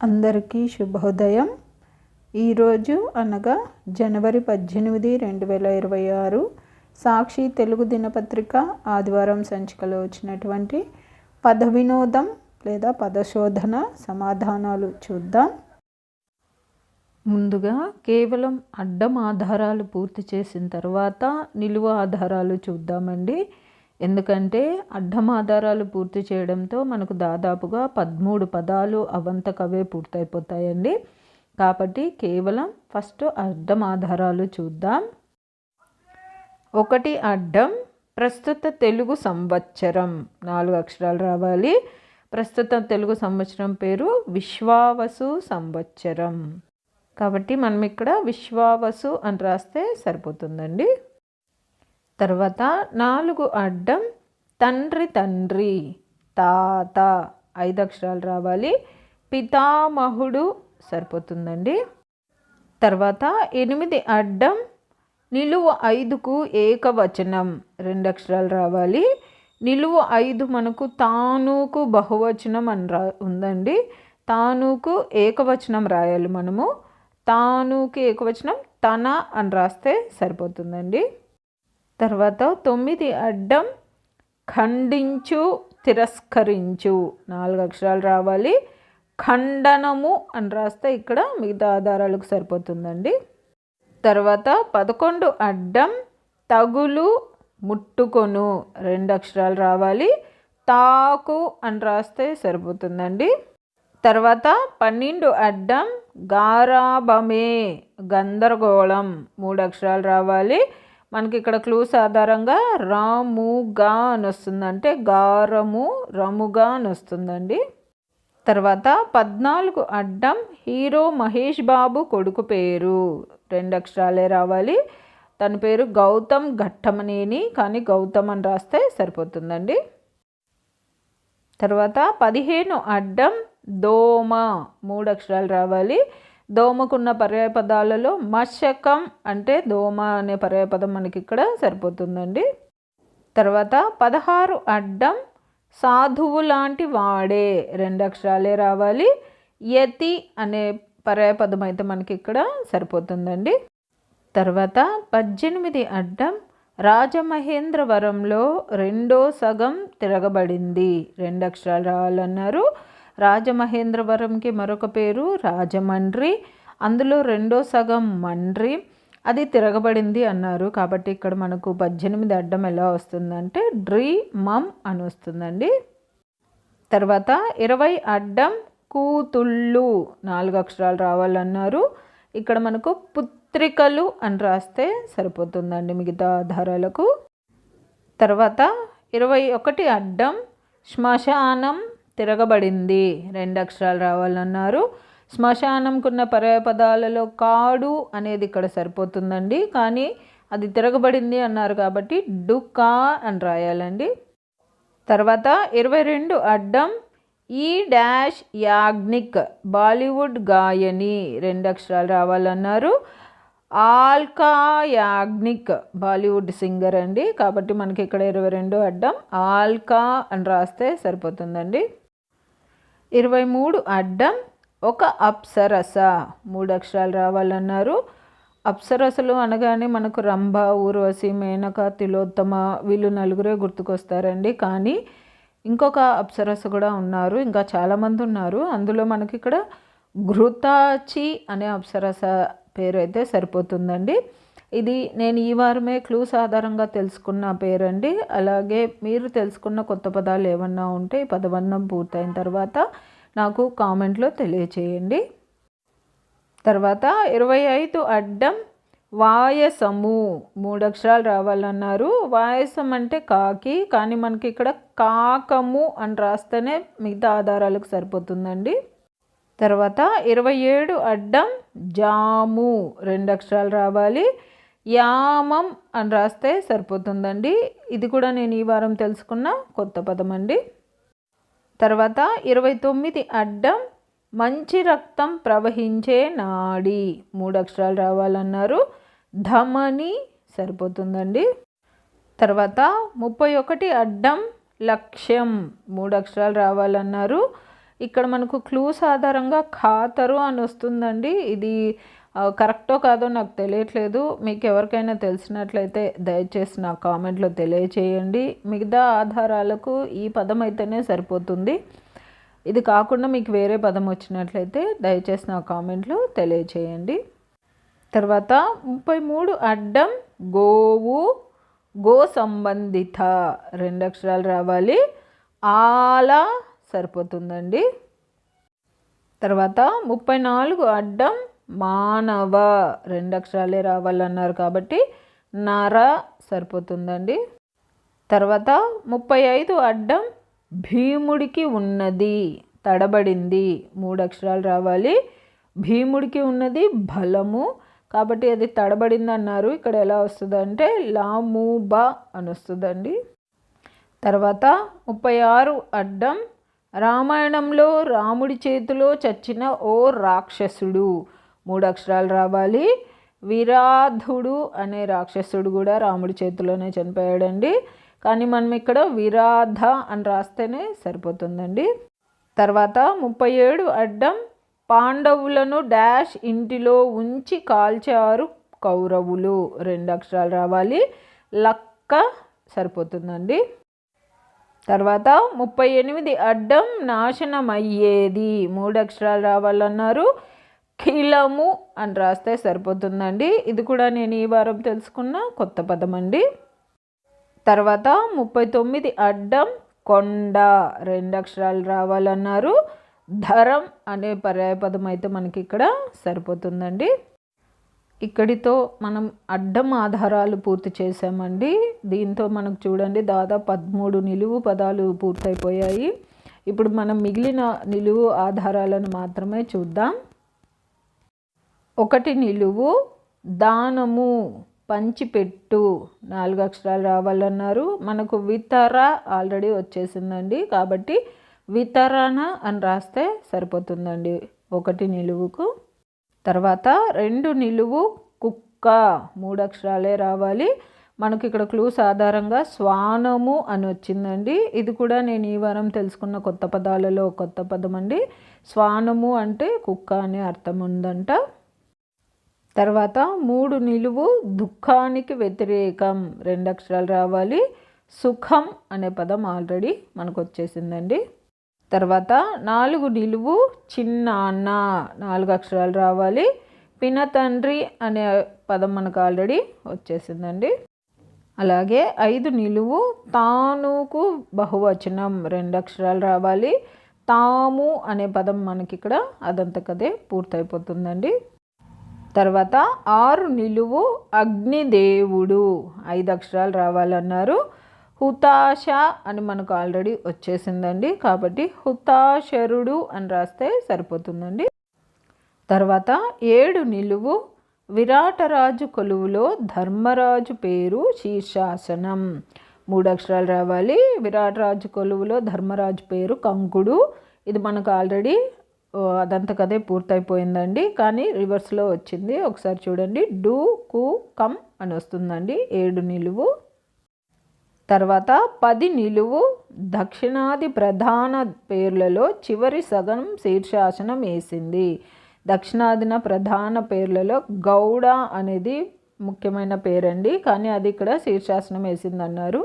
అందరికీ శుభోదయం. ఈరోజు అనగా జనవరి 18, 2026 సాక్షి తెలుగు దినపత్రిక ఆదివారం సంచికలో వచ్చినటువంటి పద వినోదం లేదా పదశోధన సమాధానాలు చూద్దాం. ముందుగా కేవలం అడ్డం ఆధారాలు పూర్తి చేసిన తర్వాత నిలువ ఆధారాలు చూద్దామండి. ఎందుకంటే అడ్డం ఆధారాలు పూర్తి చేయడంతో మనకు దాదాపుగా 13 పదాలు అవంతకవే పూర్తయిపోతాయండి. కాబట్టి కేవలం ఫస్ట్ అడ్డం ఆధారాలు చూద్దాం. 1 అడ్డం ప్రస్తుత తెలుగు సంవత్సరం 4 అక్షరాలు రావాలి. ప్రస్తుత తెలుగు సంవత్సరం పేరు విశ్వావసు సంవత్సరం. కాబట్టి మనం ఇక్కడ విశ్వావసు అని రాస్తే సరిపోతుందండి. తర్వాత 4 అడ్డం తండ్రి తండ్రి తాత 5 అక్షరాలు రావాలి. పితామహుడు సరిపోతుందండి. తర్వాత 8 అడ్డం నిలువ 5కు ఏకవచనం 2 అక్షరాలు రావాలి. నిలువ 5 మనకు తానుకు బహువచనం అని ఉందండి. తానుకు ఏకవచనం రాయాలి. మనము తానుకి ఏకవచనం తన అని రాస్తే సరిపోతుందండి. తర్వాత 9 అడ్డం ఖండించు తిరస్కరించు 4 అక్షరాలు రావాలి. ఖండనము అని రాస్తే ఇక్కడ మిగతా ఆధారాలకు సరిపోతుందండి. తర్వాత 11 అడ్డం తగులు ముట్టుకొను 2 అక్షరాలు రావాలి. తాకు అని రాస్తే సరిపోతుందండి. తర్వాత 12 అడ్డం గారాబమే గందరగోళం 3 అక్షరాలు రావాలి. మనకి ఇక్కడ క్లూస్ ఆధారంగా రాముగా అని వస్తుంది, అంటే గారము రముగా అని వస్తుందండి. తర్వాత 14 అడ్డం హీరో మహేష్ బాబు కొడుకు పేరు 2 అక్షరాలే రావాలి. తన పేరు గౌతమ్ ఘట్టమనేని, కానీ గౌతమ్ అని రాస్తే సరిపోతుందండి. తర్వాత 15 అడ్డం దోమ 3 అక్షరాలు రావాలి. దోమకున్న పర్యాయపదాలలో మశకం అంటే దోమ అనే పర్యాయపదం మనకి ఇక్కడ సరిపోతుందండి. తర్వాత 16 అడ్డం సాధువు లాంటి వాడే 2 అక్షరాలే రావాలి. యతి అనే పర్యాయపదం అయితే మనకి ఇక్కడ సరిపోతుందండి. తర్వాత 18 అడ్డం రాజమహేంద్రవరంలో 2వ సగం తిరగబడింది 2 అక్షరాలు రావాలన్నారు. రాజమహేంద్రవరంకి మరొక పేరు రాజమండ్రి, అందులో 2వ సగం మండ్రి, అది తిరగబడింది అన్నారు. కాబట్టి ఇక్కడ మనకు 18 అడ్డం ఎలా వస్తుందంటే డ్రీ మమ్ అని వస్తుందండి. తర్వాత 20 అడ్డం కూతుళ్ళు 4 అక్షరాలు రావాలన్నారు. ఇక్కడ మనకు పుత్రికలు అని రాస్తే సరిపోతుందండి మిగతా ఆధారాలకు. తర్వాత 21 అడ్డం శ్మశానం తిరగబడింది 2 అక్షరాలు రావాలన్నారు. శ్మశానంకున్న పర్యాయపదాలలో కాడు అనేది ఇక్కడ సరిపోతుందండి, కానీ అది తిరగబడింది అన్నారు కాబట్టి డుకా అని రాయాలండి. తర్వాత 22 అడ్డం ఈ డాష్ యాగ్నిక్ బాలీవుడ్ గాయని 2 అక్షరాలు రావాలన్నారు. ఆల్కా యాగ్నిక్ బాలీవుడ్ సింగర్ అండి, కాబట్టి మనకి ఇక్కడ 22 అడ్డం ఆల్కా అని రాస్తే సరిపోతుందండి. 23 అడ్డం ఒక అప్సరస 3 అక్షరాలు రావాలన్నారు. అప్సరసలు అనగానే మనకు రంభ, ఊర్వశి, మేనక, తిలోత్తమ వీళ్ళు 4 గుర్తుకొస్తారండి. కానీ ఇంకొక అప్సరస కూడా ఉన్నారు, ఇంకా చాలామంది ఉన్నారు. అందులో మనకి ఇక్కడ ఘృతాచి అనే అప్సరస పేరు అయితే సరిపోతుందండి. ఇది నేను ఈ వారమే క్లూస్ ఆధారంగా తెలుసుకున్న పేరండి. అలాగే మీరు తెలుసుకున్న కొత్త పదాలు ఏమన్నా ఉంటే ఈ పదబంధం పూర్తయిన తర్వాత నాకు కామెంట్లో తెలియచేయండి. తర్వాత 25 అడ్డం వాయసము 3 అక్షరాలు రావాలన్నారు. వాయసం అంటే కాకి, కానీ మనకి ఇక్కడ కాకము అని రాస్తేనే మిగతా ఆధారాలకు సరిపోతుందండి. తర్వాత 27 అడ్డం జాము 2 అక్షరాలు రావాలి. యామం అని రాస్తే సరిపోతుందండి. ఇది కూడా నేను ఈ వారం తెలుసుకున్న కొత్త పదం అండి. తర్వాత 29 అడ్డం మంచి రక్తం ప్రవహించే నాడి 3 అక్షరాలు రావాలన్నారు. ధమని సరిపోతుందండి. తర్వాత 31 అడ్డం లక్ష్యం 3 అక్షరాలు రావాలన్నారు. ఇక్కడ మనకు క్లూస్ ఆధారంగా ఖాతరు అని వస్తుందండి. ఇది కరెక్టో కాదో నాకు తెలియట్లేదు. మీకు ఎవరికైనా తెలిసినట్లయితే దయచేసి నా కామెంట్లో తెలియచేయండి. మిగతా ఆధారాలకు ఈ పదం అయితేనే సరిపోతుంది. ఇది కాకుండా మీకు వేరే పదం వచ్చినట్లయితే దయచేసి నా కామెంట్లో తెలియచేయండి. తర్వాత 33 అడ్డం గోవు, గో సంబంధిత 2 అక్షరాలు రావాలి. ఆలా సరిపోతుందండి. తర్వాత 34 అడ్డం మానవ 2 అక్షరాలే రావాలన్నారు కాబట్టి నర సరిపోతుందండి. తర్వాత 35 అడ్డం భీముడికి ఉన్నది తడబడింది 3 అక్షరాలు రావాలి. భీముడికి ఉన్నది బలము కాబట్టి అది తడబడింది అన్నారు. ఇక్కడ ఎలా వస్తుందంటే లాము బా అని వస్తుందండి. తర్వాత 36 అడ్డం రామాయణంలో రాముడి చేతిలో చచ్చిన ఓ రాక్షసుడు 3 అక్షరాలు రావాలి. విరాధుడు అనే రాక్షసుడు కూడా రాముడి చేతిలోనే చనిపోయాడండి. కానీ మనం ఇక్కడ విరాధ అని రాస్తేనే సరిపోతుందండి. తర్వాత 37 అడ్డం పాండవులను డాష్ ఇంటిలో ఉంచి కాల్చారు కౌరవులు 2 అక్షరాలు రావాలి. లక్క సరిపోతుందండి. తర్వాత 38 అడ్డం నాశనమయ్యేది 3 అక్షరాలు రావాలన్నారు. ఖిలము అని రాస్తే సరిపోతుందండి. ఇది కూడా నేను ఈ వారం తెలుసుకున్న కొత్త పదం అండి. తర్వాత 39 అడ్డం కొండ 2 అక్షరాలు రావాలన్నారు. ధరం అనే పర్యాయపదం అయితే మనకి ఇక్కడ సరిపోతుందండి. ఇక్కడితో మనం అడ్డం ఆధారాలు పూర్తి చేసామండి. దీంతో మనకు చూడండి దాదాపు 13 నిలువు పదాలు పూర్తయిపోయాయి. ఇప్పుడు మనం మిగిలిన నిలువు ఆధారాలను మాత్రమే చూద్దాం. 1 నిలువు దానము పంచిపెట్టు 4 అక్షరాలు రావాలన్నారు. మనకు వితర ఆల్రెడీ వచ్చేసిందండి కాబట్టి వితరణ అని రాస్తే సరిపోతుందండి 1 నిలువుకు. తర్వాత 2 నిలువు కుక్క 3 అక్షరాలే రావాలి. మనకి ఇక్కడ క్లూస్ ఆధారంగా శ్వానము అని వచ్చిందండి. ఇది కూడా నేను ఈ వారం తెలుసుకున్న కొత్త పదాలలో కొత్త పదం అండి. శ్వానము అంటే కుక్క అనే అర్థం ఉందంట. తర్వాత 3 నిలువు దుఃఖానికి వ్యతిరేకం 2 అక్షరాలు రావాలి. సుఖం అనే పదం ఆల్రెడీ మనకు వచ్చేసిందండి. తర్వాత 4 నిలువు చిన్నాన్న 4 అక్షరాలు రావాలి. పినతండ్రి అనే పదం మనకు ఆల్రెడీ వచ్చేసిందండి. అలాగే 5 నిలువు తానుకు బహువచనం 2 అక్షరాలు రావాలి. తాము అనే పదం మనకి ఇక్కడ అదంతకదే పూర్తయిపోతుందండి. తర్వాత 6 నిలువు అగ్నిదేవుడు 5 అక్షరాలు రావాలన్నారు. హుతాశ అని మనకు ఆల్రెడీ వచ్చేసిందండి కాబట్టి హుతాశరుడు అని రాస్తే సరిపోతుందండి. తర్వాత 7 నిలువు విరాటరాజు కొలువులో ధర్మరాజు పేరు శీర్షాసనం 3 అక్షరాలు రావాలి. విరాటరాజు కొలువులో ధర్మరాజు పేరు కంకుడు. ఇది మనకు ఆల్రెడీ అదంతకదే పూర్తయిపోయిందండి కానీ రివర్స్లో వచ్చింది. ఒకసారి చూడండి డు కు కమ్ అని వస్తుందండి 7 నిలువు. తర్వాత 10 నిలువు దక్షిణాది ప్రధాన పేర్లలో చివరి సగం శీర్షాసనం వేసింది. దక్షిణాదిన ప్రధాన పేర్లలో గౌడ అనేది ముఖ్యమైన పేరండి కానీ అది ఇక్కడ శీర్షాసనం వేసింది అన్నారు.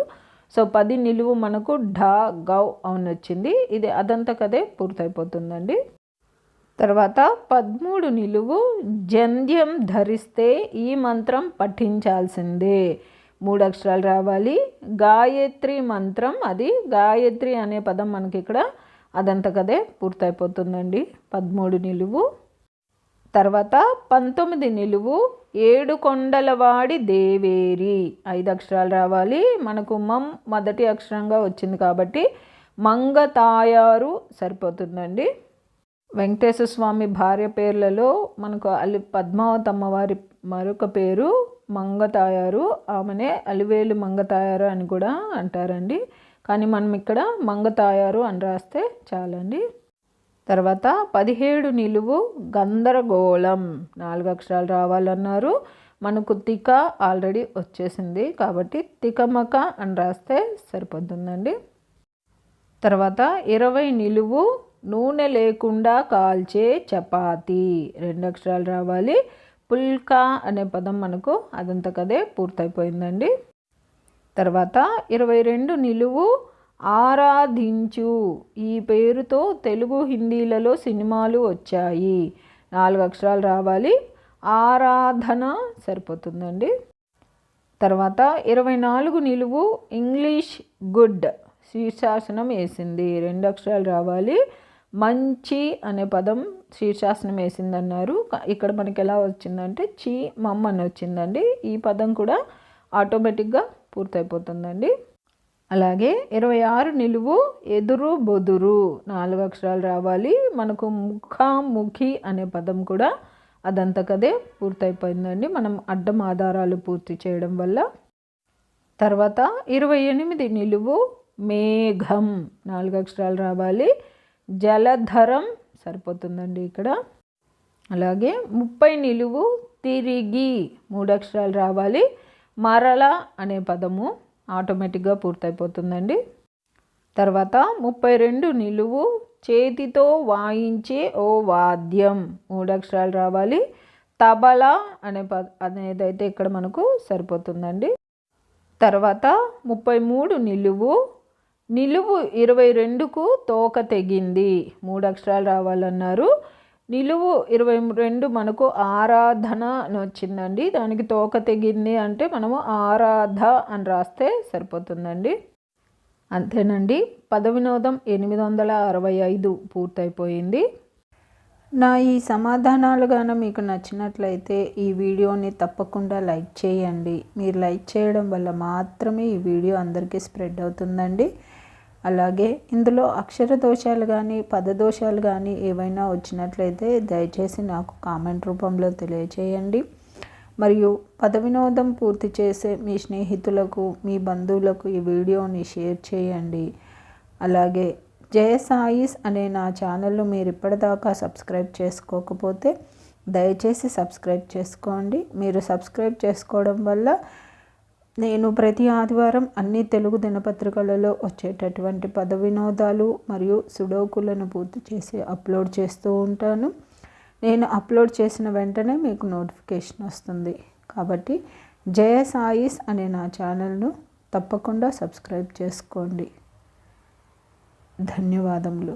సో 10 నిలువు మనకు ఢ గౌ అని వచ్చింది. ఇది అదంతకదే పూర్తయిపోతుందండి. తర్వాత 13 నిలువు జంధ్యం ధరిస్తే ఈ మంత్రం పఠించాల్సిందే 3 అక్షరాలు రావాలి. గాయత్రి మంత్రం అది గాయత్రి అనే పదం మనకి ఇక్కడ అదంతకదే పూర్తయిపోతుందండి 13 నిలువు. తర్వాత 19 నిలువు 7 కొండలవాడి దేవేరి 5 అక్షరాలు రావాలి. మనకు మం మొదటి అక్షరంగా వచ్చింది కాబట్టి మంగతాయారు సరిపోతుందండి. వెంకటేశ్వర స్వామి భార్య పేర్లలో మనకు పద్మావతి అమ్మవారి మరొక పేరు మంగతాయారు. ఆమెనే అలివేలు మంగతాయారు అని కూడా అంటారండి కానీ మనం ఇక్కడ మంగతాయారు అని రాస్తే చాలండి. తర్వాత 17 నిలువు గందరగోళం 4 అక్షరాలు రావాలన్నారు. మనకు తిక ఆల్రెడీ వచ్చేసింది కాబట్టి తికమక అని రాస్తే సరిపోతుందండి. తర్వాత 20 నిలువు నూనె లేకుండా కాల్చే చపాతీ 2 అక్షరాలు రావాలి. పుల్కా అనే పదం మనకు అదంతకదే పూర్తయిపోయిందండి. తర్వాత 22 నిలువు ఆరాధించు. ఈ పేరుతో తెలుగు హిందీలలో సినిమాలు వచ్చాయి. 4 అక్షరాలు రావాలి. ఆరాధన సరిపోతుందండి. తర్వాత 24 నిలువు ఇంగ్లీష్ గుడ్ శీర్షాసనం వేసింది. 2 అక్షరాలు రావాలి. మంచి అనే పదం శీర్షాసనం వేసిందన్నారు. ఇక్కడ మనకి ఎలా వచ్చిందంటే చి మమ్ అని వచ్చిందండి. ఈ పదం కూడా ఆటోమేటిక్గా పూర్తయిపోతుందండి. అలాగే 26 నిలువు ఎదురు బొదురు 4 అక్షరాలు రావాలి. మనకు ముఖాముఖి అనే పదం కూడా అదంతకదే పూర్తయిపోయిందండి మనం అడ్డం ఆధారాలు పూర్తి చేయడం వల్ల. తర్వాత 28 నిలువు మేఘం 4 అక్షరాలు రావాలి. జలధరం సరిపోతుందండి ఇక్కడ. అలాగే 30 నిలువు తిరిగి 3 అక్షరాలు రావాలి. మరల అనే పదము ఆటోమేటిక్గా పూర్తయిపోతుందండి. తర్వాత 32 నిలువు చేతితో వాయించే ఓ వాద్యం 3 అక్షరాలు రావాలి. తబలా అనేదైతే ఇక్కడ మనకు సరిపోతుందండి. తర్వాత 33 నిలువు 22కు తోక తెగింది 3 అక్షరాలు రావాలన్నారు. నిలువు 22 మనకు ఆరాధన అని వచ్చిందండి. దానికి తోక తెగింది అంటే మనము ఆరాధ అని రాస్తే సరిపోతుందండి. అంతేనండి. పద వినోదం 865 పూర్తయిపోయింది. నా ఈ సమాధానాలు గాన మీకు నచ్చినట్లయితే ఈ వీడియోని తప్పకుండా లైక్ చేయండి. మీరు లైక్ చేయడం వల్ల మాత్రమే ఈ వీడియో అందరికీ స్ప్రెడ్ అవుతుందండి. అలాగే ఇందులో అక్షర దోషాలు కానీ పదదోషాలు కానీ ఏవైనా వచ్చినట్లయితే దయచేసి నాకు కామెంట్ రూపంలో తెలియచేయండి. మరియు పద వినోదం పూర్తి చేసే మీ స్నేహితులకు మీ బంధువులకు ఈ వీడియోని షేర్ చేయండి. అలాగే జయ సాయిస్ అనే నా ఛానల్ను మీరు ఇప్పటిదాకా సబ్స్క్రైబ్ చేసుకోకపోతే దయచేసి సబ్స్క్రైబ్ చేసుకోండి. మీరు సబ్స్క్రైబ్ చేసుకోవడం వల్ల నేను ప్రతి ఆదివారం అన్ని తెలుగు దినపత్రికలలో వచ్చేటటువంటి పద వినోదాలు మరియు సుడోకులను పూర్తి చేసి అప్లోడ్ చేస్తూ ఉంటాను. నేను అప్లోడ్ చేసిన వెంటనే మీకు నోటిఫికేషన్ వస్తుంది. కాబట్టి జయ సాయిస్ అనే నా ఛానల్ను తప్పకుండా సబ్స్క్రైబ్ చేసుకోండి. ధన్యవాదములు.